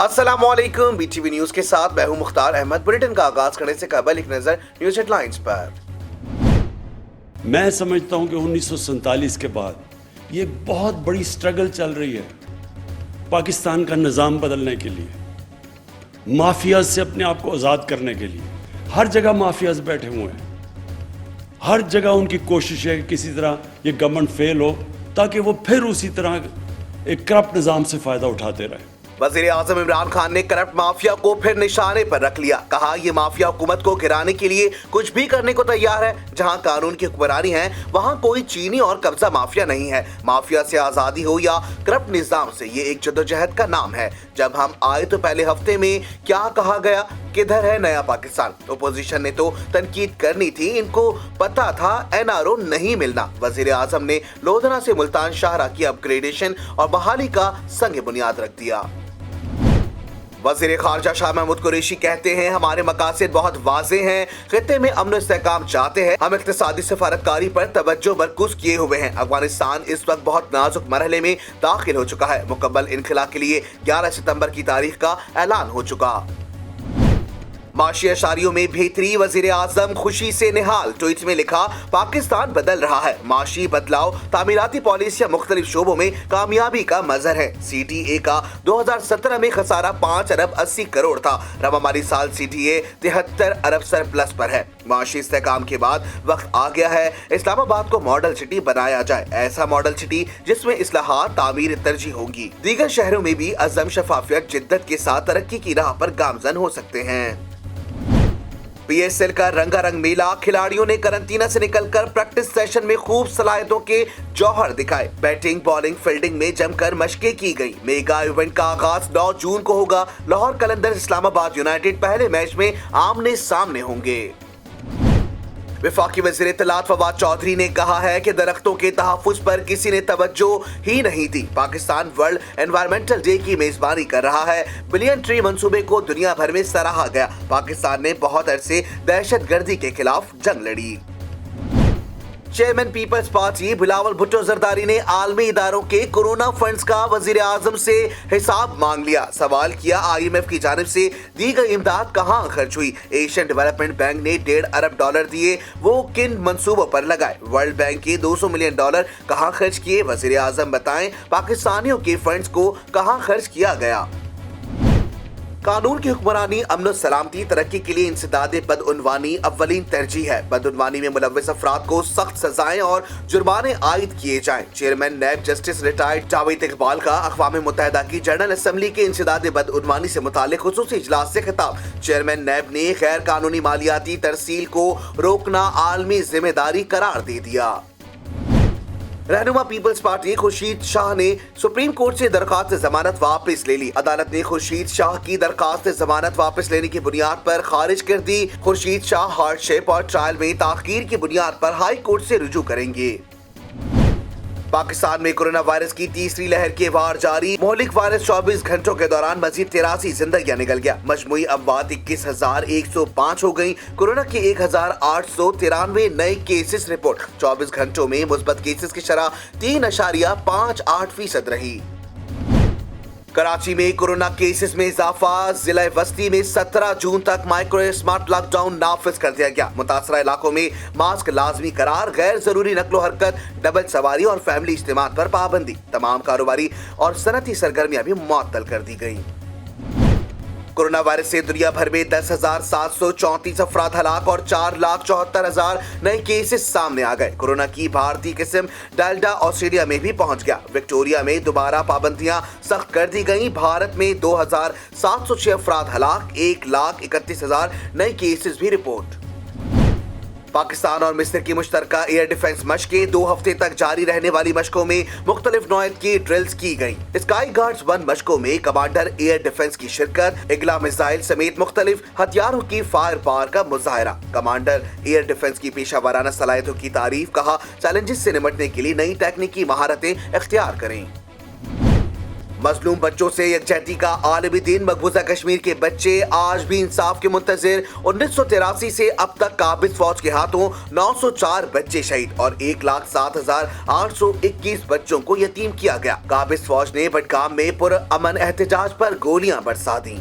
अस्सलामुअलैकुम, BTV news के साथ मैं हूं मुख्तार अहमद। बुलेटिन का आगाज करने से कबल एक नजर न्यूज हेडलाइंस पर। मैं समझता हूं कि 1947 के बाद ये बहुत बड़ी स्ट्रगल चल रही है पाकिस्तान का निज़ाम बदलने के लिए, माफियाज से अपने आप को आज़ाद करने के लिए। हर जगह माफियाज बैठे हुए हैं, हर जगह उनकी कोशिश है कि किसी तरह ये गवर्नमेंट फेल हो ताकि वो फिर उसी तरह एक करप्ट निज़ाम से फ़ायदा उठाते रहें। वजीर आजम इमरान खान ने करप्ट माफिया को फिर निशाने पर रख लिया। कहा, ये माफिया हुकूमत को गिराने के लिए कुछ भी करने को तैयार है। जहां कानून की हुक्मरानी है वहां कोई चीनी और कब्जा माफिया नहीं है। माफिया से आजादी हो या करप्ट निजाम से, ये एक जद्दोजहद का नाम है। जब हम आए तो पहले हफ्ते में क्या कहा गया, किधर है नया पाकिस्तान? ओपोजिशन ने तो तनकीद करनी थी, इनको पता था एनआरओ नहीं मिलना। वजीर आजम ने लोधना से मुल्तान शाहरा की अपग्रेडेशन और बहाली का संग बुनियाद रख दिया। वज़ीर ख़ारजा शाह महमूद कुरैशी कहते हैं, हमारे मकासद बहुत वाज़ेह हैं। खित्ते में अमन इस्तेहकाम चाहते हैं। हम इक़्तिसादी सफारतकारी पर तवज्जो मरकूज़ किए हुए हैं। अफगानिस्तान इस वक्त बहुत नाजुक मरहले में दाखिल हो चुका है। मुकम्मल इनखला के लिए 11 सितंबर की तारीख का ऐलान हो चुका। माशी अशारियों में बेहतरी, वजीर आजम खुशी से निहाल। ट्वीट में लिखा, पाकिस्तान बदल रहा है। माशी बदलाव, तामीराती पॉलिसियां मुख्तलिफ शोबों में कामयाबी का मजहर है। CTA का 2017 में खसारा 5 अरब 80 करोड़ था। रवामाली साल CTA 73 अरब सरप्लस पर है। माशी इस्तेहकाम के बाद वक्त आ गया है इस्लामाबाद को मॉडल सिटी बनाया जाए। ऐसा मॉडल सिटी जिसमें इस्लाहात तामीर तरजीह होंगी। दीगर शहरों में भी अज़म, शफाफियत, जिद्दत के साथ तरक्की की राह पर गामजन हो सकते हैं। PSL का रंगारंग मेला, खिलाड़ियों ने करंटीना से निकलकर प्रैक्टिस सेशन में खूब सलाहियतों के जौहर दिखाए। बैटिंग, बॉलिंग, फील्डिंग में जमकर मशकें की गई। मेगा इवेंट का आगाज 9 जून को होगा। लाहौर कलंदर्स इस्लामाबाद यूनाइटेड पहले मैच में आमने सामने होंगे। वफाकी वज़ीर इत्तलात फवाद चौधरी ने कहा है कि दरख्तों के तहफ़्फ़ुज़ पर किसी ने तवज्जो ही नहीं दी। पाकिस्तान वर्ल्ड एनवायरमेंटल डे की मेजबानी कर रहा है। बिलियन ट्री मंसूबे को दुनिया भर में सराहा गया। पाकिस्तान ने बहुत अरसे दहशतगर्दी के खिलाफ जंग लड़ी। Chairman Peoples Party Bilawal Bhutto Zardari ने आलमी इदारों के कोरोना फंड्स का वजीर आजम से हिसाब मांग लिया। सवाल किया, IMF की जानिब से दी गई इमदाद कहाँ खर्च हुई? एशियन डेवलपमेंट बैंक ने $1.5 अरब दिए, वो किन मंसूबों पर लगाए? वर्ल्ड बैंक के $200 मिलियन कहाँ खर्च किए? वजीर आजम बताएं, पाकिस्तानियों के फंड्स को कहाँ खर्च किया गया? कानून की हुक्मरानी, अमन सलामती, तरक्की के लिए इंसदाद बदउनवानी अव्वलीन तरजीह है। बदउनवानी में मुलव्वस अफराद को सख्त सजाएं और जुर्माने आयद किए जाएं। Chairman NAB justice retired Javed Iqbal का अक़वाम मुत्तहिदा की जनरल असम्बली के इंसदाद बदउनवानी से मुतालिक खुसूसी इजलास से खिताब। चेयरमैन नैब ने गैर कानूनी मालियाती तरसील को रोकना आलमी जिम्मेदारी करार दे दिया। रहनुमा पीपल्स पार्टी खुर्शीद शाह ने सुप्रीम कोर्ट से दरखास्त जमानत वापस ले ली। अदालत ने खुर्शीद शाह की दरखास्त जमानत वापस लेने की बुनियाद पर खारिज कर दी। खुर्शीद शाह हार्डशिप और ट्रायल में ताखीर की बुनियाद पर हाई कोर्ट से रुजू करेंगे। पाकिस्तान में कोरोना वायरस की तीसरी लहर के वार जारी। मोहलिक वायरस 24 घंटों के दौरान मजीद 83 जिंदगियां निकल गया। मजमूई अमवात 21,105 हो गई। कोरोना के 1,893 नए केसेस रिपोर्ट। 24 घंटों में मुस्बत केसेस की शरह 3.58% रही। कराची में कोरोना केसेस में इजाफा। जिला वस्ती में 17 जून तक माइक्रो स्मार्ट लॉकडाउन नाफिज कर दिया गया। मुतासरा इलाकों में मास्क लाजमी करार, गैर जरूरी नकलो हरकत, डबल सवारी और फैमिली इज्तिमात पर पाबंदी। तमाम कारोबारी और सनती सरगर्मियां भी मुअत्तल कर दी गई। कोरोना वायरस से दुनिया भर में 10,734 अफराद हलाक और 4,74,000 नए केसेस सामने आ गए। कोरोना की भारतीय किस्म डेल्टा ऑस्ट्रेलिया में भी पहुंच गया। विक्टोरिया में दोबारा पाबंदियां सख्त कर दी गई। भारत में 2,706 अफराद हलाक, 1,31,000 नए केसेस भी रिपोर्ट। पाकिस्तान और मिस्र की मुश्तरका एयर डिफेंस मशकें 2 हफ्ते तक जारी रहने वाली मशकों में मुख्तलिफ नौयत की ड्रिल्स की गई। स्काई गार्ड्स 1 मशकों में कमांडर एयर डिफेंस की शिरकत, इगला मिसाइल समेत मुख्तलिफ हथियारों की फायर पावर का मुजाहरा। कमांडर एयर डिफेंस की पेशा वाराना सलाहियतों की तारीफ। कहा, चैलेंजेस से निपटने के लिए नई तकनीकी महारतें इख्तियार करें। मजलूम बच्चों से यकजहती का आलमी दिन। मकबूजा कश्मीर के बच्चे आज भी इंसाफ के मुंतजिर। 1983 से अब तक काबिज फौज के हाथों 904 बच्चे शहीद और 1,07,821 बच्चों को यतीम किया गया। काबिज फौज ने बडगाम में पुरअमन एहतजाज पर गोलियां बरसा दी।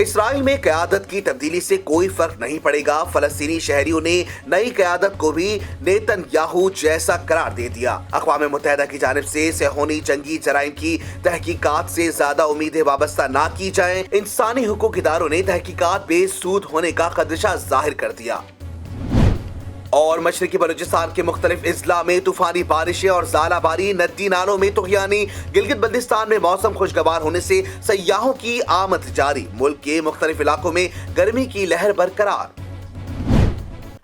इसराइल में क़यादत की तब्दीली से कोई फर्क नहीं पड़ेगा। फलस्तीनी शहरियों ने नई क़यादत को भी नेतन्याहू जैसा करार दे दिया। अक़वाम मुत्तहिदा की जानिब से सेहोनी जंगी जराइम की तहकीकात से ज्यादा उम्मीदें वाबस्ता ना की जाएं। इंसानी हुकूक इदारों ने तहकीकात बेसूद होने का खदशा जाहिर कर दिया। और मशरकी बलूचिस्तान के मुख्तलिफ अजला में तूफानी बारिशें और ज़ालाबारी, नदी नालों में तुग़यानी। गिलगित बल्तिस्तान में मौसम खुशगवार होने से सयाहों की आमद जारी। मुल्क के मुख्तलिफ इलाकों में गर्मी की लहर बरकरार।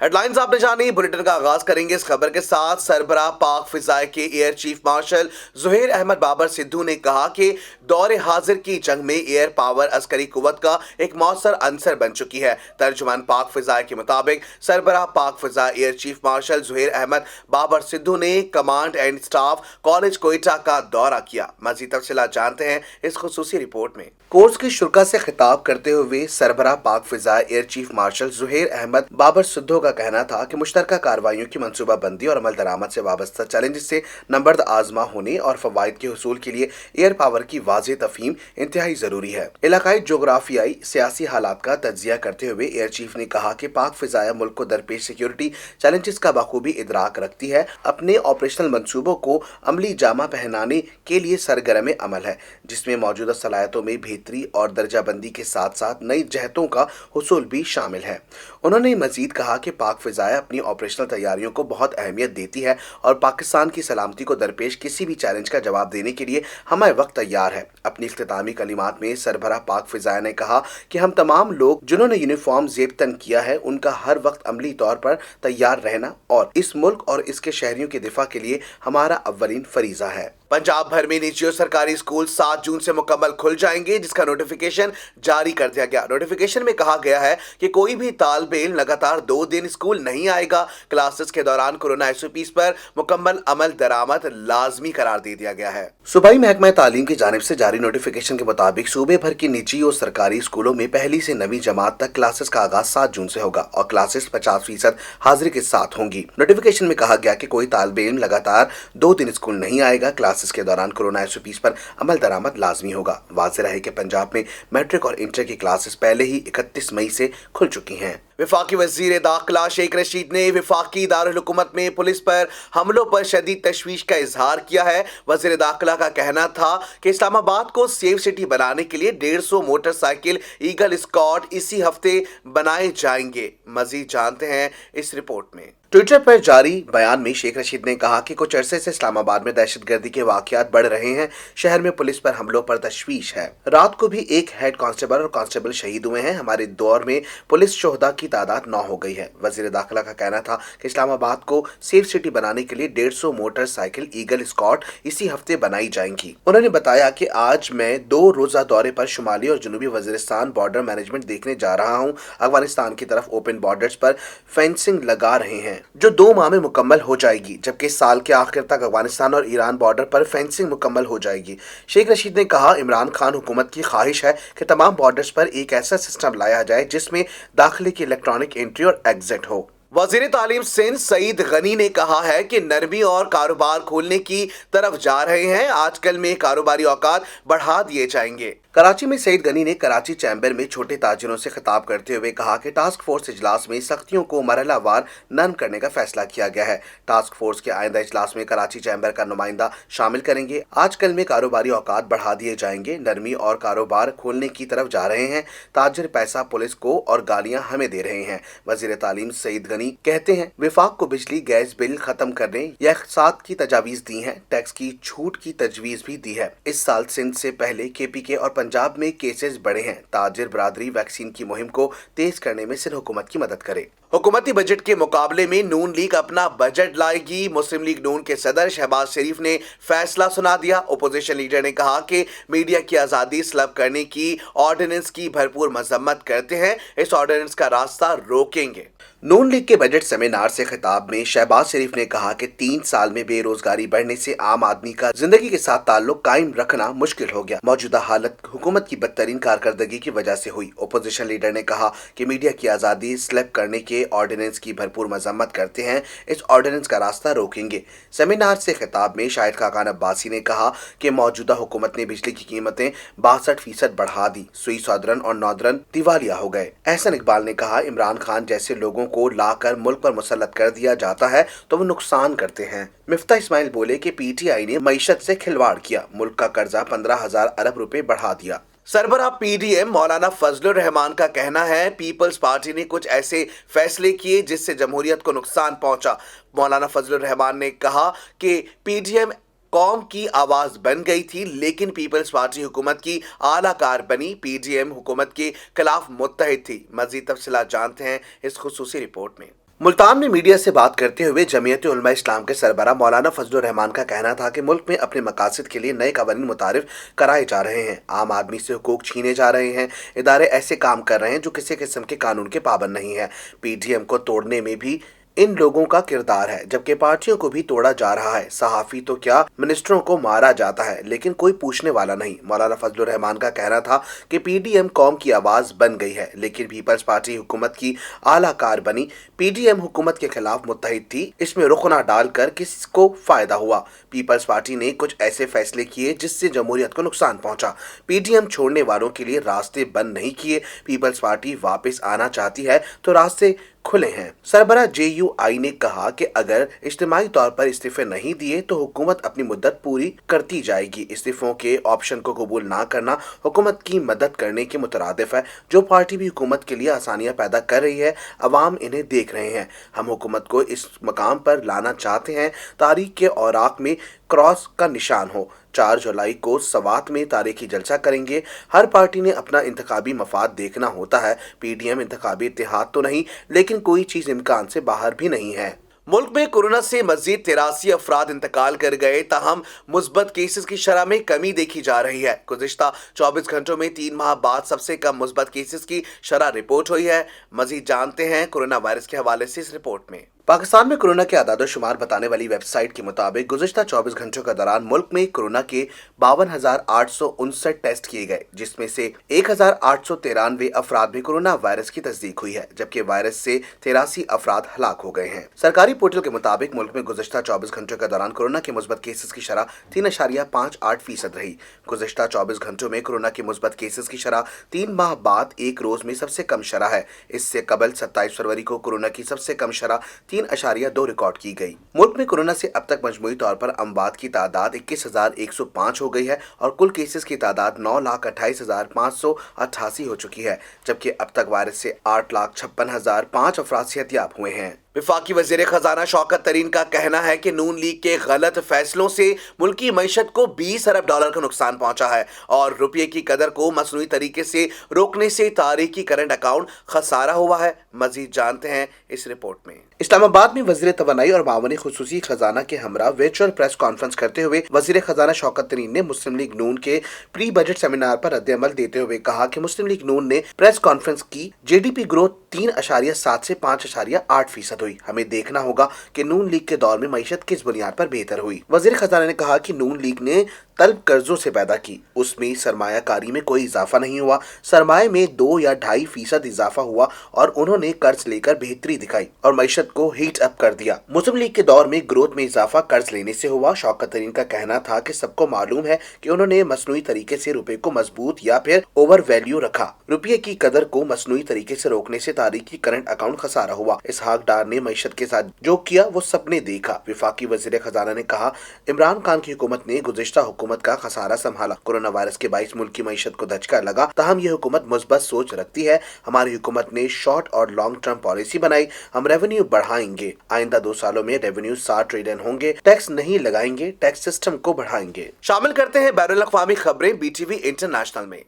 हेडलाइंस आपने जानी। बुलेटिन का आगाज करेंगे इस खबर के साथ। सरबराह पाक फिजाए के air chief marshal Zuhair Ahmed Babar Sidhu ने कहा कि दौरे हाजिर की जंग में एयर पावर अस्करी कुव्वत का एक मौसर अंसर बन चुकी है। तर्जुमान पाक फिजाए के मुताबिक सरबराह पाक फिजा air chief marshal Zuhair Ahmed Babar Sidhu ने command and staff college Quetta का दौरा किया। मज़ीद तफसीलात जानते हैं इस खुसूसी रिपोर्ट में। कोर्स की शुरा से खिताब करते हुए सरबराह पाक फिजा air chief marshal Zuhair Ahmed Babar Sidhu का कहना था कि मुश्तरका कार्रवाइयों की मनसूबाबंदी और अमल दरामद से वाबस्ता चैलेंज से नंबर्द आजमा होने और फवाइद के हुसूल के लिए एयर पावर की वाज़ेह तफहीम इंतहाई जरूरी है। इलाकाई जोग्राफियाई सियासी हालात का तज्जिया करते हुए एयर चीफ ने कहा कि पाक फिजाया मुल्क को दरपेश सिक्योरिटी चैलेंजेस का बखूबी इदराक रखती है, अपने ऑपरेशनल मनसूबों को अमली जामा पहनाने के लिए सरगर्म अमल है, जिसमें मौजूदा सलाहियतों में बेहतरी और दर्जाबंदी के साथ साथ नई जहतों का हुसूल भी शामिल है। उन्होंने मजीद कहा कि पाक फिजाया अपनी ऑपरेशनल तैयारियों को बहुत अहमियत देती है और पाकिस्तान की सलामती को दरपेश किसी भी चैलेंज का जवाब देने के लिए हमारे वक्त तैयार है। अपनी इख्तितामी कलिमात में सरबराह पाक फिजाया ने कहा कि हम तमाम लोग जिन्होंने यूनिफॉर्म ज़ेब तन किया है उनका हर वक्त अमली तौर पर तैयार रहना और इस मुल्क और इसके शहरियों के दिफा के लिए हमारा अव्वलीन फरीजा है। पंजाब भर में निजी और सरकारी स्कूल 7 जून से मुकम्मल खुल जाएंगे, जिसका नोटिफिकेशन जारी कर दिया गया। नोटिफिकेशन में कहा गया है कि कोई भी तालिबे इल्म लगातार 2 दिन स्कूल नहीं आएगा। क्लासेस के दौरान कोरोना एसओपीज़ पर मुकम्मल अमल दरामद लाजमी करार दे दिया गया है। सूबाई महकमा तालीम की जानिब से जारी नोटिफिकेशन के मुताबिक सूबे भर की निजी और सरकारी स्कूलों में पहली से 9वीं जमात तक क्लासेस का आगाज 7 जून से होगा और क्लासेस 50% हाजिरी के साथ होंगी। नोटिफिकेशन में कहा गया कि कोई तालिबे इल्म लगातार 2 दिन स्कूल नहीं आएगा। क्लासेस के दौरान कोरोना एसओपीज़ पर अमल दरामद लाजमी होगा। वाज़ेह रहे कि पंजाब में मैट्रिक और इंटर की क्लासेस पहले ही 31 मई से खुल चुकी हैं। वफाकी वज़ीर दाखिला शेख रशीद ने वफाकी दारुल हुकूमत में पुलिस पर हमलों पर शदीद तशवीश का इजहार किया है। वज़ीर दाखिला का कहना था कि इस्लामाबाद को सेफ सिटी बनाने के लिए 150 मोटरसाइकिल ईगल स्क्वाड इसी हफ्ते बनाए जाएंगे। मजीद जानते हैं इस रिपोर्ट में। ट्विटर पर जारी बयान में शेख रशीद ने कहा कि कुछ अरसे से इस्लामाबाद में दहशतगर्दी के वाकयात बढ़ रहे हैं। शहर में पुलिस पर हमलों पर तशवीश है। रात को भी एक हेड कांस्टेबल और कांस्टेबल शहीद हुए हैं। हमारे दौर में पुलिस शोहदा की तादाद 9 हो गई है। वजीर दाखिला का कहना था कि इस्लामाबाद को सेफ सिटी बनाने के लिए 150 मोटरसाइकिल ईगल स्क्वाड इसी हफ्ते बनाई जाएंगी। उन्होंने बताया कि आज मैं 2 रोजा दौरे पर शुमाली और जनूबी वजीरिस्तान बॉर्डर मैनेजमेंट देखने जा रहा हूँ। अफगानिस्तान की तरफ ओपन बॉर्डर्स पर फेंसिंग लगा रहे हैं जो 2 माह में मुकम्मल हो जाएगी, जबकि साल के आखिर तक अफगानिस्तान और ईरान बॉर्डर पर फेंसिंग मुकम्मल हो जाएगी। शेख रशीद ने कहा इमरान खान हुकूमत की ख्वाहिश है कि तमाम बॉर्डर्स पर एक ऐसा सिस्टम लाया जाए जिसमें दाखिले की इलेक्ट्रॉनिक एंट्री और एग्जिट हो। वज़ीर तालीम सिंध सईद गनी ने कहा है कि नरमी और कारोबार खोलने की तरफ जा रहे हैं। आजकल में कारोबारी औकात बढ़ा दिए जाएंगे। कराची में सईद गनी ने कराची चैम्बर में छोटे ताजिरों से खिताब करते हुए कहा कि टास्क फोर्स इजलास में सख्तियों को मरहलावार नरम करने का फैसला किया गया है। टास्क फोर्स के आइंदा इजलास में कराची चैम्बर का नुमाइंदा शामिल करेंगे। आजकल में कारोबारी औकात बढ़ा दिए जाएंगे। नरमी और कारोबार खोलने की तरफ जा रहे हैं। ताजिर पैसा पुलिस को और गालियां हमें दे रहे हैं। वजीर तालीम सईद गनी कहते हैं विफाक को बिजली गैस बिल खत्म करने या इक़्तिसाद की तजावीज़ दी हैं। टैक्स की छूट की तजवीज़ भी दी है। इस साल सिंध से पहले KPK और पंजाब में केसेस बढ़े हैं। ताजिर बरादरी वैक्सीन की मुहिम को तेज करने में सिंध हुकूमत की मदद करे। हुकूमती बजट के मुकाबले में नून लीग अपना बजट लाएगी। मुस्लिम लीग नून के सदर शहबाज शरीफ ने फैसला सुना दिया। अपोजिशन लीडर ने कहा कि मीडिया की आज़ादी स्लब करने की ऑर्डिनेंस की भरपूर मजम्मत करते हैं, इस ऑर्डिनेंस का रास्ता रोकेंगे। नून लीग के बजट सेमिनार से खिताब में शहबाज शरीफ ने कहा कि 3 साल में बेरोजगारी बढ़ने से आम आदमी का जिंदगी के साथ ताल्लुक कायम रखना मुश्किल हो गया। मौजूदा हालत हुकूमत की बदतरीन कारकर्दगी की वजह से हुई। अपोजिशन लीडर ने कहा कि मीडिया की आज़ादी स्लैब करने के ऑर्डिनेंस की भरपूर मजम्मत करते हैं, इस ऑर्डिनेंस का रास्ता रोकेंगे। सेमिनार से खिताब में शाहिद खाकान अब्बासी ने कहा कि मौजूदा हुकूमत ने बिजली की कीमतें 62% बढ़ा दी। सुई सौदरन और नौदरन दिवालिया हो गए। एहसन इकबाल ने कहा, इमरान खान जैसे लोगों को लाकर मुल्क पर मुसल्लत कर दिया जाता है तो वो नुकसान करते हैं। मिफ्ता इस्माइल बोले कि पीटीआई ने मईशत से खिलवाड़ किया, मुल्क का कर्जा 15,000 अरब रुपए बढ़ा दिया। सरबराह पीडीएम मौलाना फजलुर रहमान का कहना है, पीपल्स पार्टी ने कुछ ऐसे फैसले किए जिससे जमहूरियत को नुकसान पहुंचा। मौलाना फजलुर रहमान ने कहा कि पीडीएम कौम की आवाज बन गई थी, लेकिन पीपल्स पार्टी हुकूमत की आलाकार बनी। पीडीएम हुकूमत के खिलाफ मुत्तहिद थी। मजीद तफसीलात जानते हैं इस खुसूसी रिपोर्ट में। मुल्तान में मीडिया से बात करते हुए जमीयत उलमा इस्लाम के सरबराह मौलाना फजलुर रहमान का कहना था कि मुल्क में अपने मकासद के लिए नए कवानीन मुतारिफ कराए जा रहे हैं, आम आदमी से हुकूक छीने जा रहे हैं, इदारे ऐसे काम कर रहे हैं जो किसी किस्म के कानून के पाबंद नहीं है। पीडीएम को तोड़ने में भी इन लोगों का किरदार है, जबकि पार्टियों को भी तोड़ा जा रहा है। सहाफी तो क्या, मिनिस्टरों को मारा जाता है, लेकिन कोई पूछने वाला नहीं। मौलाना फजलुर रहमान का कहना था कि पीडीएम कौम की आवाज बन गई है, लेकिन पीपल्स पार्टी हुकूमत की आलाकार बनी। पीडीएम हुकूमत के खिलाफ मुत्तहिद थी, इसमें रुख ना डालकर किसको फायदा हुआ। पीपल्स पार्टी ने कुछ ऐसे फैसले किए जिससे जमहूरियत को नुकसान पहुंचा। पीडीएम छोड़ने वालों के लिए रास्ते बंद नहीं किए। पीपल्स पार्टी वापस आना चाहती है तो रास्ते खुले हैं। सरबराह जेयूआई ने कहा कि अगर इज्तिमाई तौर पर इस्तीफे नहीं दिए तो हुकूमत अपनी मुद्दत पूरी करती जाएगी। इस्तीफों के ऑप्शन को कबूल ना करना हुकूमत की मदद करने के मुतरादिफ है। जो पार्टी भी हुकूमत के लिए आसानियां पैदा कर रही है, अवाम इन्हें देख रहे हैं। हम हुकूमत को इस मकाम पर लाना चाहते हैं, तारीख के औराक में क्रॉस का निशान हो। 4 जुलाई को सवात में तारीखी जलसा करेंगे। हर पार्टी ने अपना इंतखाबी मफाद देखना होता है। पीडीएम इंतखाबी इत्तेहाद तो नहीं, लेकिन कोई चीज इम्कान से बाहर भी नहीं है। मुल्क में कोरोना से मजीद 83 अफराद इंतकाल कर गए, ताहम मुस्बत केसेस की शरह में कमी देखी जा रही है। गुज़िश्ता 24 घंटों में 3 माह बाद सबसे कम मुस्बत केसेस की शरह रिपोर्ट हुई है। मजीद जानते हैं कोरोना वायरस के हवाले से इस रिपोर्ट में। पाकिस्तान में कोरोना के आदाद शुमार बताने वाली वेबसाइट के मुताबिक गुज़िश्ता 24 घंटों के दौरान मुल्क में कोरोना के 52,859 टेस्ट किए गए, जिसमें से 1,893 अफराद में कोरोना वायरस की तस्दीक हुई है, जबकि वायरस से 83 अफराद हलाक हो गए हैं। सरकारी पोर्टल के मुताबिक मुल्क में गुज़िश्ता 24 घंटों के दौरान कोरोना के मुस्बत केसेस की शरह 3.58% रही। गुज़िश्ता 24 घंटों में कोरोना के मुस्बत केसेस की शरह 3 माह बाद एक रोज में सबसे कम शरह है। इससे कबल 27 फरवरी को कोरोना की सबसे कम शरह 3.2 रिकॉर्ड की गई। मुल्क में कोरोना से अब तक मजमूई तौर पर अमवात की तादाद 21,105 हो गई है और कुल केसेस की तादाद 9,28,588 हो चुकी है, जबकि अब तक वायरस से 8,56,005 अफराद सेहतयाब हुए हैं। वफाकी वज़ीर खजाना शौकत तरीन का कहना है कि नून लीग के गलत फैसलों से मुल्की मईशत को 20 अरब डॉलर का नुकसान पहुंचा है और रुपये की कदर को मसनूई तरीके से रोकने से तारीखी करंट अकाउंट खसारा हुआ है। मजीद जानते हैं इस रिपोर्ट में। इस्लामाबाद में वज़ीर तवानाई और मावनी खुसूसी खजाना के हमरा वर्चुअल प्रेस कॉन्फ्रेंस करते हुए वज़ीर खजाना शौकत तरीन ने मुस्लिम लीग नून के प्री बजट सेमिनार पर रद्द-ए-अमल देते हुए कहा कि मुस्लिम लीग नून ने प्रेस कॉन्फ्रेंस की। जीडीपी ग्रोथ 3.7 से 5.8% हुई। हमें देखना होगा कि नून लीग के दौर में मईशत किस बुनियाद पर बेहतर हुई। वज़ीर खजाना ने कहा कि नून लीग ने तलब कर्जों से पैदा की, उसमें सरमायाकारी में कोई इजाफा नहीं हुआ। सरमाए में 2 या 2.5% इजाफा हुआ और उन्होंने कर्ज लेकर बेहतरी दिखाई और मईशत को हीट अप कर दिया। मुस्लिम लीग के दौर में ग्रोथ में इजाफा कर्ज लेने से हुआ। शौकत तरीन का कहना था कि सबको मालूम है कि उन्होंने मसनूई तरीके से रुपए को मजबूत या फिर ओवर वैल्यू रखा। रुपये की कदर को मसनूई तरीके से रोकने से तारीखी करंट अकाउंट खसारा हुआ। इसहाक डार ने मईशत के साथ जो किया वो सबने देखा। वफाकी वज़ीर खजाना ने कहा, इमरान खान की हुकूमत ने गुज़िश्ता हुकूमत हुकूमत का खसारा संभाला। कोरोना वायरस के 22 मुल्क की मईशत को धचका लगा, ताहम ये हुकूमत मुस्बत सोच रखती है। हमारी हुकूमत ने शॉर्ट और लॉन्ग टर्म पॉलिसी बनाई। हम रेवेन्यू बढ़ाएंगे। आइंदा 2 सालों में रेवेन्यू 60 ट्रिलियन होंगे। टैक्स नहीं लगाएंगे, टैक्स सिस्टम को बढ़ाएंगे। शामिल करते हैं बैनुल अक़वामी खबरें BTV इंटरनेशनल में।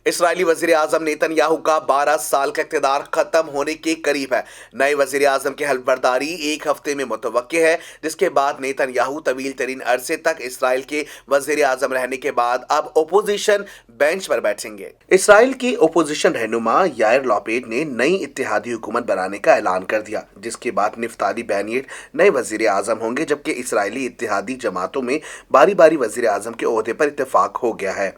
इसराइली वजीर आजम नेतन्याहू का 12 साल का इक़्तिदार खत्म होने के करीब है। नए वजीर आजम की हल्फबर्दारी 1 हफ्ते में मुतवक्के है, जिसके बाद नेतन्याहू तवील तरीन अरसे तक इसराइल के वजीर आजम रहने के बाद अब ओपोजिशन बेंच पर बैठेंगे। इसराइल की ओपोजिशन रहनुमा यायर लॉपेड ने नई इत्तेहादी हुकूमत बनाने का ऐलान कर दिया, जिसके बाद निफ्ताली बेनियट नए वजीर आजम होंगे, जबकि इसराइली इत्तेहादी जमातों में बारी बारी वजीर आजम के ओहदे पर इत्तेफाक हो गया है।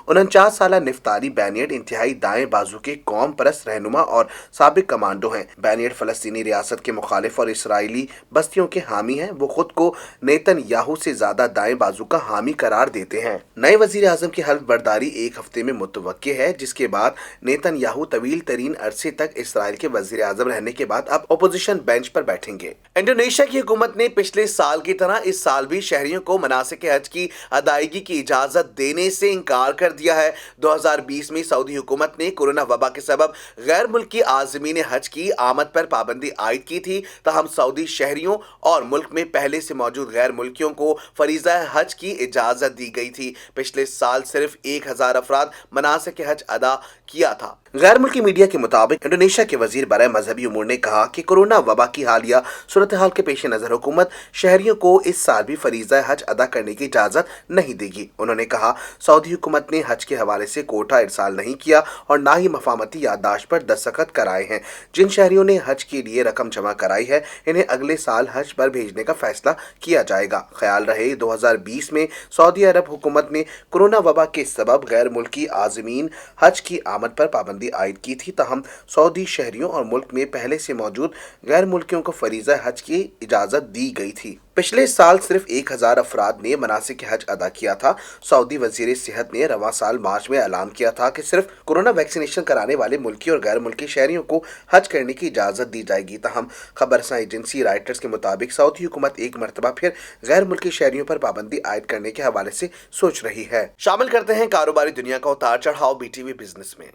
49 साला निफ्ताली बेनियट इंतहाई दाएं बाजू के कौम परस्त रहनुमा और साबिक कमांडो हैं। बेनियट फलस्तीनी रियासत के मुखालिफ और इसराइली बस्तियों के हामी हैं। वो खुद को नेतन्याहू से ज्यादा दाएं बाजू का हामी करार देते हैं। नए वजीर आजम की हल्फ बर्दारी 1 हफ्ते में मुतवक्के है, जिसके बाद नेतन्याहू तवील तरीन अरसे तक इसराइल के वजीर आजम रहने के बाद अब ओपोजिशन बेंच पर बैठेंगे। इंडोनेशिया की हुकूमत ने पिछले साल की तरह इस साल भी शहरियों को मनासिक हज की अदायगी की इजाजत देने से इनकार कर दिया है। 2020 में सऊदी हुकूमत ने कोरोना वबा के सबब गैर मुल्की आज़मीन हज की आमद पर पाबंदी आयद की थी, ताहम सऊदी शहरियों और मुल्क में पहले से मौजूद गैर मुल्कियों को फरीज़ा हज की इजाजत दी गई थी। पिछले साल सिर्फ 1000 अफराद मनासिक हज अदा किया था। गैर मुल्की मीडिया के मुताबिक इंडोनेशिया के वजीर बराए मजहबी उमूर ने कहा कि कोरोना वबा की हालिया सूरत हाल के पेश नजर हुकूमत शहरियों को इस साल भी फरीज़ा हज अदा करने की इजाजत नहीं देगी। उन्होंने कहा, सऊदी हुकूमत ने हज के हवाले से कोटा इरसाल नहीं किया और ना ही मफामती याददाश्त पर दस्तखत कराए हैं। जिन शहरियों ने हज के लिए रकम जमा कराई है, इन्हें अगले साल हज पर भेजने का फैसला किया जाएगा। ख्याल रहे 2020 में सऊदी अरब हुकूमत ने कोरोना वबा के सबब गैर मुल्की आज़मीन हज की आमद पर पाबंदी आयद की थी, ताहम सऊदी शहरियों और मुल्क में पहले से मौजूद गैर मुल्कियों को फरीज़ा हज की इजाजत दी गई थी। पिछले साल सिर्फ 1000 अफराद ने मनासिक हज अदा किया था। सऊदी वजीर सेहत ने रवां साल मार्च में ऐलान किया था कि सिर्फ कोरोना वैक्सीनेशन कराने वाले मुल्की और गैर मुल्की शहरियों को हज करने की इजाजत दी जाएगी। ताहम खबरसां एजेंसी राइटर्स के मुताबिक सऊदी हुकूमत एक मरतबा फिर गैर मुल्की शहरियों पर पाबंदी आयद करने के हवाले से सोच रही है। शामिल करते हैं कारोबारी दुनिया का उतार चढ़ाव BTV बिजनेस में।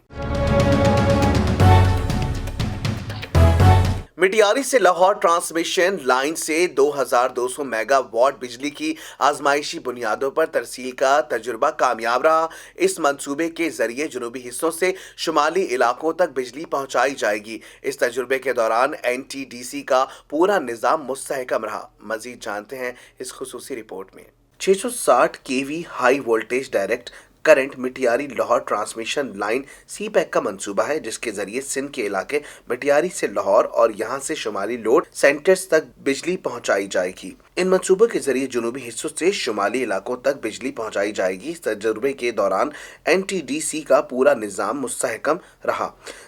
मिटियारी से लाहौर ट्रांसमिशन लाइन से 2200 मेगावाट बिजली की आजमाइशी बुनियादों पर तरसील का तजुर्बा कामयाब रहा। इस मंसूबे के जरिए जनूबी हिस्सों से शुमाली इलाकों तक बिजली पहुंचाई जाएगी। इस तजुर्बे के दौरान NTDC का पूरा निज़ाम मुस्तहकम रहा। मजीद जानते हैं इस खुसूसी रिपोर्ट में। 660 kV high voltage direct current Matiari Lahore transmission line CPEC का मंसूबा है, जिसके जरिए सिंध के इलाके मिटियारी से लाहौर और यहां से शुमाली लोड सेंटर्स तक बिजली पहुंचाई जाएगी। इन मंसूबों के जरिए जनूबी हिस्सों से शुमाली इलाकों तक बिजली पहुंचाई जाएगी। इस तजुर्बे के दौरान NTDC का पूरा निज़ाम मुस्तहकम रहा।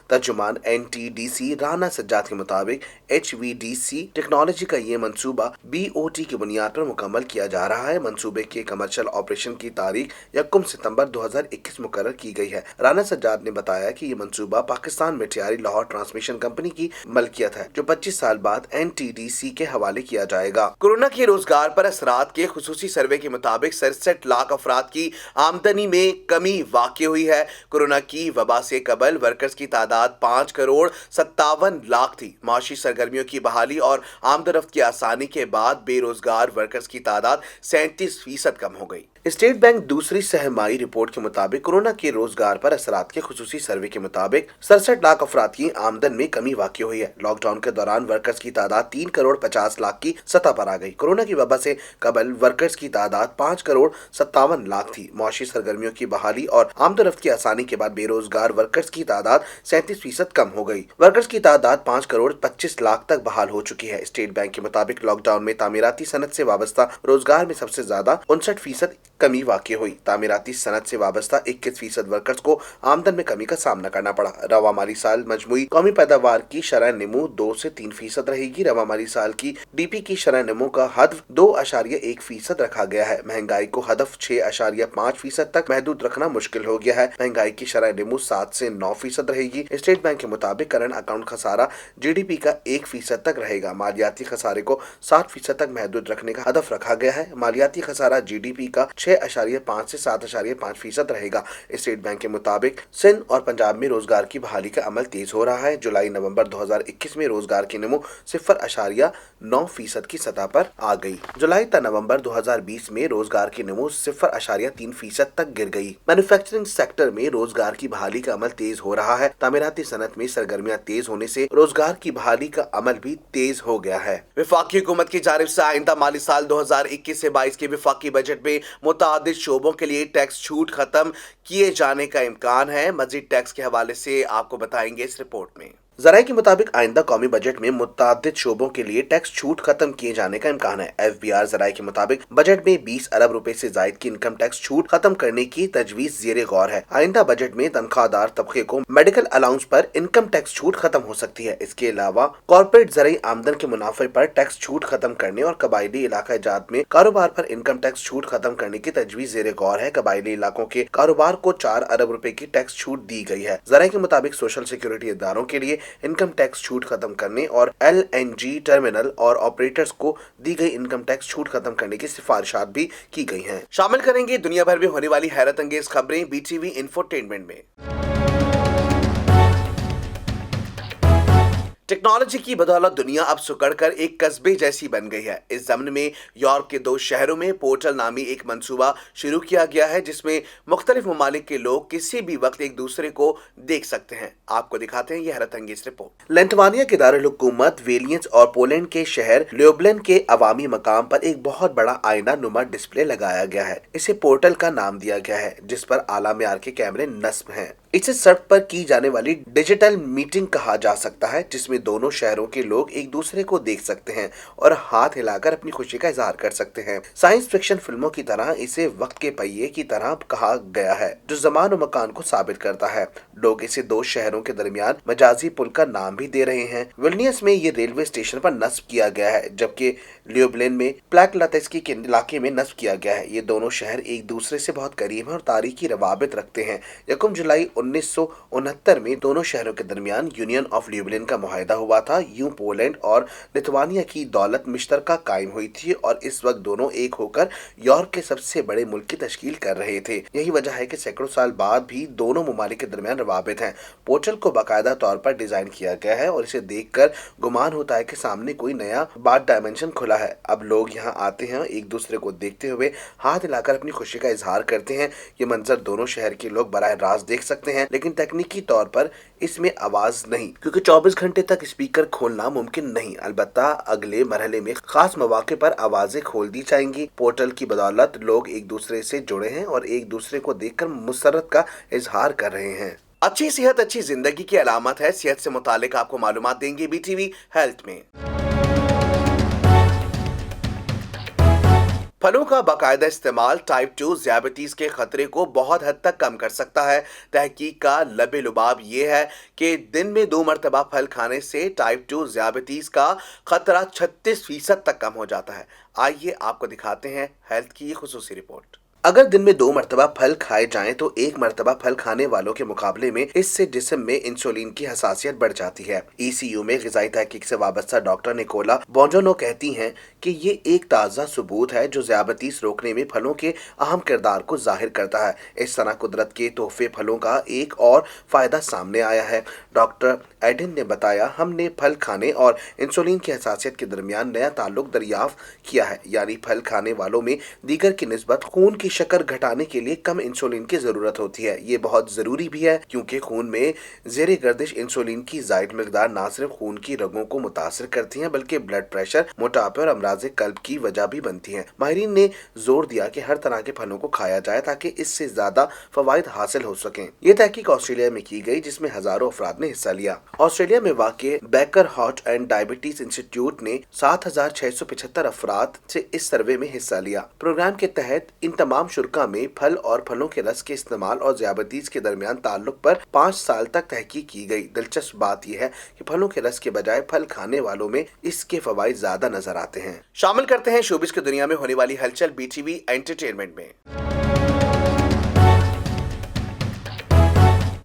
तर्जुमान NTDC राना सज्जाद के मुताबिक HVDC टेक्नोलॉजी का ये मंसूबा BOT की बुनियाद पर मुकम्मल किया जा रहा है। मंसूबे के कमर्शियल ऑपरेशन की तारीख 1 सितंबर 2021 मुकर्रर की गई है। राना सज्जाद ने बताया कि ये मंसूबा पाकिस्तान मिटियारी लाहौर ट्रांसमिशन कंपनी की मलकियत है, जो 25 साल बाद NTDC के हवाले किया जाएगा। कोरोना के रोजगार पर असरात के खुसूसी सर्वे के मुताबिक 67 लाख अफराद की आमदनी में कमी वाक़ई हुई है। कोरोना की वबा से कबल वर्कर्स की तादाद 5 करोड़ 57 लाख थी। माशी सरगर्मियों की बहाली और आमदरफ्त की आसानी के बाद बेरोजगार वर्कर्स की तादाद 37% कम हो गई। स्टेट बैंक दूसरी सहमाई रिपोर्ट के मुताबिक कोरोना के रोजगार पर असरात के खुसूसी सर्वे के मुताबिक 67 लाख अफराद की आमदन में कमी वाक़ई हुई है। लॉकडाउन के दौरान वर्कर्स की तादाद 3 करोड़ 50 लाख की सतह पर आ गई। कोरोना की वबा से कबल वर्कर्स की तादाद 5 करोड़ 57 लाख थी। मौशी सरगर्मियों की बहाली और आमदरफ्त की आसानी के बाद बेरोजगार वर्कर्स की तादाद 37% कम हो गई। वर्कर्स की तादाद 5 करोड़ 25 लाख तक बहाल हो चुकी है। स्टेट बैंक के मुताबिक लॉकडाउन में तामीराती सनत से वाबस्ता रोजगार में सबसे ज्यादा 59% कमी वाक़ई हुई। तामीराती सनत से वाबस्ता 21% वर्कर्स को आमदन में कमी का सामना करना पड़ा। रवा माली साल मजमूई कौमी पैदावार की शरह नमू 2 से 3% रहेगी। रवा माली साल की डीपी की शरह नमू का हदफ 2.1% रखा गया है। महंगाई को हदफ 6.5% तक महदूद रखना मुश्किल हो गया है। महंगाई की शरह नमू 7 से 9% रहेगी। स्टेट बैंक के मुताबिक करंट अकाउंट खसारा GDP का 1% तक रहेगा। मालियाती खसारे को 7% तक महदूद रखने का हदफ रखा गया है। मालियाती खसारा GDP का 6.5 से 7.5% रहेगा। स्टेट बैंक के मुताबिक सिंध और पंजाब में रोजगार की बहाली का अमल तेज हो रहा है। जुलाई नवंबर 2021 में रोजगार की नमो 0.9% की सतह पर आ गई। जुलाई तक नवंबर 2020 में रोजगार की नमो 0.3% तक गिर गई। मैन्युफैक्चरिंग सेक्टर में रोजगार की बहाली का अमल तेज हो रहा है। तामीराती सनत में सरगर्मियां तेज होने से रोजगार की बहाली का अमल भी तेज हो गया है। वफाकी हुकूमत की जानिब से आइंदा माली साल 2021 से 22 के वफाकी बजट में मुतादिद शोबों के लिए टैक्स छूट खत्म किए जाने का इम्कान है। मजीद टैक्स के हवाले से आपको बताएंगे इस रिपोर्ट में। ज़राए के मुताबिक आइंदा कौमी बजट में मुतादिद शोबों के लिए टैक्स छूट खत्म किए जाने का इम्कान है। FBR ज़राए के मुताबिक बजट में 20 अरब रुपए से जायद की इनकम टैक्स छूट खत्म करने की तजवीज ज़ेरे गौर है। आइंदा बजट में तनख्वाहदार तबके को मेडिकल अलाउंस पर इनकम टैक्स छूट खत्म हो सकती है। इसके अलावा कॉर्पोरेट ज़राई आमदन के मुनाफे पर टैक्स छूट खत्म करने और कबायली इलाका जात में कारोबार पर इनकम टैक्स छूट खत्म करने की तजवीज ज़ेरे गौर है। कबायली इलाकों के कारोबार को 4 अरब रुपए की टैक्स छूट दी गई है। ज़राए के मुताबिक सोशल सिक्योरिटी इदारों के लिए इनकम टैक्स छूट खत्म करने और LNG टर्मिनल और ऑपरेटर्स को दी गई इनकम टैक्स छूट खत्म करने की सिफारिशात भी की गई हैं। शामिल करेंगे दुनिया भर में होने वाली हैरत अंगेज खबरें BTV इंफोटेनमेंट में। टेक्नोलॉजी की बदौलत दुनिया अब सुकड़कर एक कस्बे जैसी बन गई है। इस ज़मन में यूरोप के 2 शहरों में पोर्टल नामी एक मंसूबा शुरू किया गया है, जिसमें मुख्तलिफ ममालिक के लोग किसी भी वक्त एक दूसरे को देख सकते हैं। आपको दिखाते हैं ये हैरत अंगेज रिपोर्ट। लिथुआनिया के दारुल हुकूमत विलियम्स और पोलैंड के शहर ल्यूब्लिन के अवामी मकाम पर एक बहुत बड़ा आईना नुमा डिस्प्ले लगाया गया है। इसे पोर्टल का नाम दिया गया है, जिस पर आला मेयार के कैमरे नस्ब हैं। इसे सड़क पर की जाने वाली डिजिटल मीटिंग कहा जा सकता है, जिसमें दोनों शहरों के लोग एक दूसरे को देख सकते हैं और हाथ हिलाकर अपनी खुशी का इजहार कर सकते हैं। साइंस फिक्शन फिल्मों की तरह इसे वक्त के पहिए की तरह कहा गया है, जो ज़मान और मकान को साबित करता है। लोग इसे 2 शहरों के दरमियान मजाजी पुल का नाम भी दे रहे हैं। विल्नियस में ये रेलवे स्टेशन पर नस्ब किया गया है, जबकि ल्यूब्लिन में प्लाकलातस्की के इलाके में नस्ब किया गया है। ये दोनों शहर एक दूसरे से बहुत करीब हैं और तारीखी रवाबित रखते हैं। 1 जुलाई 1969 में दोनों शहरों के दरमियान यूनियन ऑफ ल्यूब्लिन का मुआहदा हुआ था। यूं पोलैंड और लिथुआनिया की दौलत मुश्तरका कायम हुई थी और इस वक्त दोनों एक होकर यूरोप के सबसे बड़े मुल्क की तश्कील कर रहे थे। यही वजह है कि सैकड़ों साल बाद भी दोनों ममालिक के दरमियान रवाबित हैं। पोर्टल को बाकायदा तौर पर डिजाइन किया गया है और इसे देखकर गुमान होता है कि सामने कोई नया बाद डायमेंशन खुला है। अब लोग यहाँ आते हैं, एक दूसरे को देखते हुए हाथ हिलाकर अपनी खुशी का इजहार करते हैं। ये मंजर दोनों शहर के लोग बराह रास्त देख सकते हैं, लेकिन तकनीकी तौर पर इसमें आवाज नहीं, क्योंकि 24 घंटे तक स्पीकर खोलना मुमकिन नहीं। अलबत्ता अगले मरहले में खास मौके पर आवाजें खोल दी जाएंगी। पोर्टल की बदौलत लोग एक दूसरे से जुड़े हैं और एक दूसरे को देखकर मुसर्रत का इजहार कर रहे हैं। अच्छी सेहत अच्छी जिंदगी की अलामत है। सेहत से मुतालिक आपको मालूमात देंगे BTV हेल्थ में। फलों का बाकायदा इस्तेमाल टाइप 2 ज़ियाबतीज़ के खतरे को बहुत हद तक कम कर सकता है। तहकीक का लबे लुबाब ये है कि दिन में 2 मरतबा फल खाने से टाइप 2 ज़ियाबतीज़ का खतरा 36% तक कम हो जाता है। आइए आपको दिखाते हैं हेल्थ की ये खुसूसी रिपोर्ट। अगर दिन में 2 मरतबा फल खाए जाएं तो 1 मरतबा फल खाने वालों के मुकाबले में इससे जिस्म में इंसुलिन की हसासियत बढ़ जाती है। ECU में ग़िज़ाई तहकीक से वाबस्ता डॉक्टर निकोला बोंजोनो कहती हैं कि ये एक ताज़ा सबूत है जो ज़ियाबतीस रोकने में फलों के अहम किरदार को जाहिर करता है। इस तरह कुदरत के तोहफे फलों का एक और फ़ायदा सामने आया है। डॉक्टर एडिन ने बताया, हमने फल खाने और इंसुलिन की हसासियत के दरमियान नया ताल्लुक दरियाफ्त किया है, यानी फल खाने वालों में दीगर की निस्बत खून की शक्कर घटाने के लिए कम इंसुलिन की जरूरत होती है। ये बहुत जरूरी भी है, क्योंकि खून में ज़ेरे गर्दिश इंसुलिन की जायद मिकदार न सिर्फ खून की रगों को मुतासर करती है, बल्कि ब्लड प्रेशर, मोटापे और अमराज़ कल्ब की वजह भी बनती है। माहिरीन ने जोर दिया कि हर तरह के फलों को खाया जाए ताकि इससे ज्यादा फवाइद हासिल हो सकें। ये तहकीक ऑस्ट्रेलिया में की गई, जिसमें हजारों अफराद ने हिस्सा लिया। ऑस्ट्रेलिया में वाक़े baker heart and diabetes institute ने 7,675 अफराद से इस सर्वे में हिस्सा लिया। प्रोग्राम के तहत इन तमाम आवाम शुरा में फल और फलों के रस के इस्तेमाल और ज़याबतीज़ के दरमियान ताल्लुक पर 5 साल तक तहकीक की गई। दिलचस्प बात यह है कि फलों के रस के बजाय फल खाने वालों में इसके फवाइद ज्यादा नजर आते हैं। शामिल करते हैं शोबिस की दुनिया में होने वाली हलचल बीटीवी एंटरटेनमेंट में।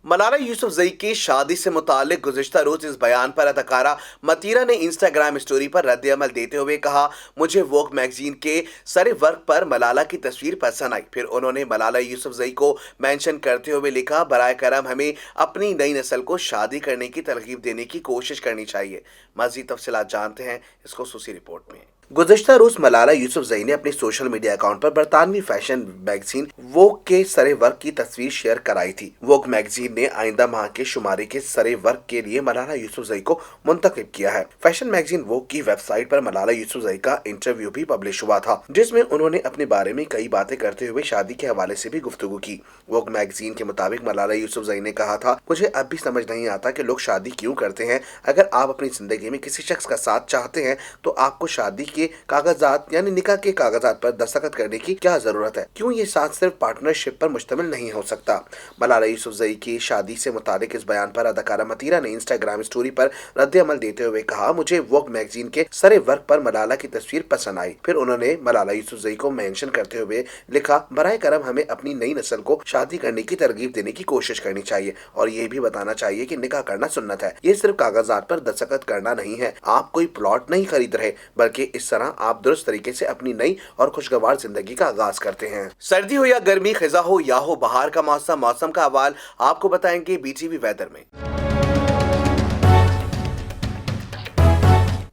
मलाला यूसुफजई की शादी से मुतालिक गुज़िश्ता रोज इस बयान पर अदाकारा मतीरा ने इंस्टाग्राम स्टोरी पर रद्द-ए-अमल देते हुए कहा, मुझे वोग मैगजीन के सरे वर्क पर मलाला की तस्वीर पसंद आई। फिर उन्होंने मलाला यूसुफजई को मेंशन करते हुए लिखा, बराए करम हमें अपनी नई नस्ल को शादी करने की तरगीब देने की कोशिश करनी चाहिए। मज़ीद तफसीलात जानते हैं इस खुसूसी रिपोर्ट में। गुज़िश्ता रोज मलाला यूसुफजई ने अपने सोशल मीडिया अकाउंट पर बरतानवी फैशन मैगजीन वोग के सरे वर्क की तस्वीर शेयर कराई थी। वोग मैगजीन ने आइंदा माह के शुमारे के सरे वर्क के लिए मलाला यूसुफजई को मुंतखब किया है। फैशन मैगजीन वोग की वेबसाइट पर मलाला यूसुफजई का इंटरव्यू भी पब्लिश हुआ था, जिसमें उन्होंने अपने बारे में कई बातें करते हुए शादी के हवाले से भी गुफ्तगू की। वोग मैगजीन के मुताबिक मलाला यूसुफजई ने कहा था, मुझे अब भी समझ नहीं आता कि लोग शादी क्यों करते हैं। अगर आप अपनी जिंदगी में किसी शख्स का साथ चाहते हैं तो आपको शादी के कागजात यानी निकाह के कागजात पर दस्तखत करने की क्या जरूरत है? क्यों ये साथ सिर्फ पार्टनरशिप पर मुश्तमिल नहीं हो सकता? मलाला यूसुफजई की शादी से मुतालिक इस बयान पर अदाकारा मतीरा ने इंस्टाग्राम स्टोरी पर रद्द-ए-अमल देते हुए कहा, मुझे वोग मैगजीन के सरे वर्क पर मलाला की तस्वीर पसंद आई। फिर उन्होंने मलाला यूसुफजई को मेंशन करते हुए लिखा, बराए करम हमें अपनी नई नस्ल को शादी करने की तरगीब देने की कोशिश करनी चाहिए और ये भी बताना चाहिए कि निकाह करना सुन्नत है। ये सिर्फ कागजात पर दस्तखत करना नहीं है। आप कोई प्लॉट नहीं खरीद रहे, बल्कि इस तरह आप दुरुस्त तरीके से अपनी नई और खुशगवार जिंदगी का आगाज करते हैं। सर्दी हो या गर्मी, खिजा हो या हो बहार का मौसम का अहवाल आपको बताएंगे बीटीवी वेदर में।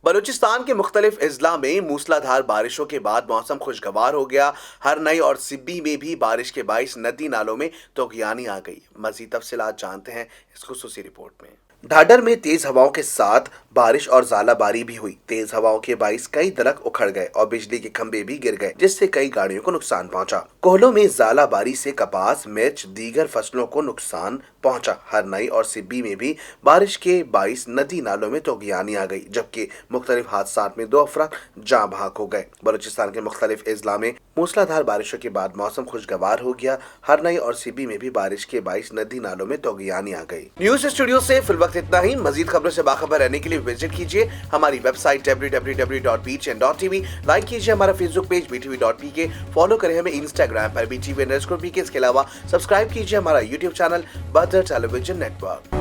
बलूचिस्तान के मुख्तलिफ अजला में मूसलाधार बारिशों के बाद मौसम खुशगवार हो गया। हरनई और सिब्बी में भी बारिश के बाइस नदी नालों में तोगयानी आ गई। मजीद तफसीलात जानते हैं इस खुसूसी रिपोर्ट में। ढाडर में तेज हवाओं के साथ बारिश और ज़ालाबारी भी हुई। तेज हवाओं के बाइस कई दरख्त उखड़ गए और बिजली के खंभे भी गिर गए, जिससे कई गाड़ियों को नुकसान पहुंचा। कोहलों में ज़ालाबारी से कपास, मिर्च, दीगर फसलों को नुकसान पहुंचा। हरनई और सिब्बी में भी बारिश के बाइस नदी नालों में तोगयानी आ गई, जबकि मुख्तलिफ हादसात में 2 अफराद जाँ बहक हो गए। बलूचिस्तान के मुख्तलिफ अजला में मूसलाधार बारिशों के बाद मौसम खुशगवार हो गया। हरनई और सिब्बी में भी बारिश के बाइस नदी नालों में तोगयानी आ गई। न्यूज स्टूडियो से फिल वक्त इतना ही। मजीद खबरों से बाखबर रहने के लिए विजिट कीजिए हमारी वेबसाइट www.btn.tv। लाइक कीजिए हमारा फेसबुक पेज btv.pk। फॉलो करें हमें इंस्टाग्राम पर btv_pk। इसके अलावा सब्सक्राइब कीजिए हमारा यूट्यूब चैनल बदर टेलीविजन नेटवर्क।